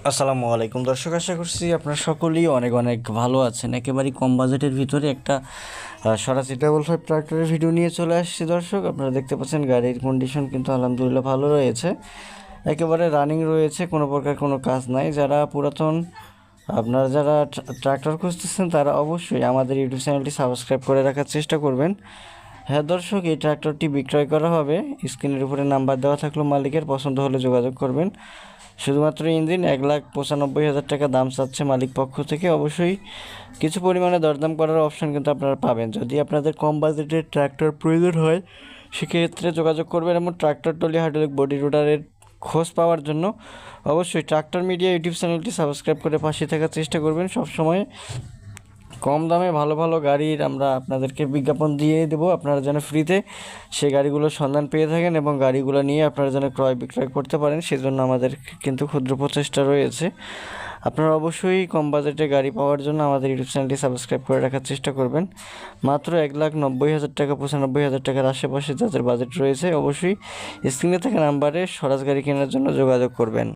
আসসালামু আলাইকুম দর্শক, আশা করছি আপনারা সকলেই অনেক অনেক ভালো আছেন। একেবারেই কম বাজেটের ভিতরে একটা স্বরাজ ডাবল 5 ট্রাক্টরের ভিডিও নিয়ে চলে আসছি। দর্শক, আপনারা দেখতে পাচ্ছেন গাড়ির কন্ডিশন কিন্তু আলহামদুলিল্লাহ ভালো রয়েছে, একেবারে রানিং রয়েছে, কোনো প্রকার কোনো কাজ নাই। যারা পুরাতন আপনারা যারা ট্রাক্টর খুঁজতেছেন তারা অবশ্যই আমাদের ইউটিউব চ্যানেলটি সাবস্ক্রাইব করে রাখার চেষ্টা করবেন। হ্যাঁ দর্শক, এই ট্রাক্টরটি বিক্রয় করা হবে। স্ক্রিনের উপরে নাম্বার দেওয়া থাকলো, মালিকের পছন্দ হলে যোগাযোগ করবেন। শুধুমাত্র ইঞ্জিন 1,95,000 টাকা দাম চাচ্ছে মালিক পক্ষ থেকে। অবশ্যই কিছু পরিমাণে দরদাম করার অপশন কিন্তু আপনারা পাবেন। যদি আপনাদের কম বাজেটের ট্রাক্টর প্রয়োজন হয় সেক্ষেত্রে যোগাযোগ করবেন, এবং ট্রাক্টর টলি হাইড্রোলিক বডি রোটারের খোঁজ পাওয়ার জন্য অবশ্যই ট্রাক্টর মিডিয়া ইউটিউব চ্যানেলটি সাবস্ক্রাইব করে পাশে থাকার চেষ্টা করবেন। সবসময় কম দামে ভালো ভালো গাড়ির আমরা আপনাদেরকে বিজ্ঞাপন দিয়ে দেবো, আপনারা যেন ফ্রিতে সেই গাড়িগুলোর সন্ধান পেয়ে থাকেন এবং গাড়িগুলো নিয়ে আপনারা যেন ক্রয় বিক্রয় করতে পারেন, সেজন্য আমাদের কিন্তু ক্ষুদ্র প্রচেষ্টা রয়েছে। আপনারা অবশ্যই কম বাজেটে গাড়ি পাওয়ার জন্য আমাদের ইউটিউব চ্যানেলটি সাবস্ক্রাইব করে রাখার চেষ্টা করবেন। মাত্র 1,90,000 টাকা, 95,000 টাকার আশেপাশে যাদের বাজেট রয়েছে অবশ্যই স্ক্রিনে থাকা নাম্বারে স্বরাজ গাড়ি কেনার জন্য যোগাযোগ করবেন।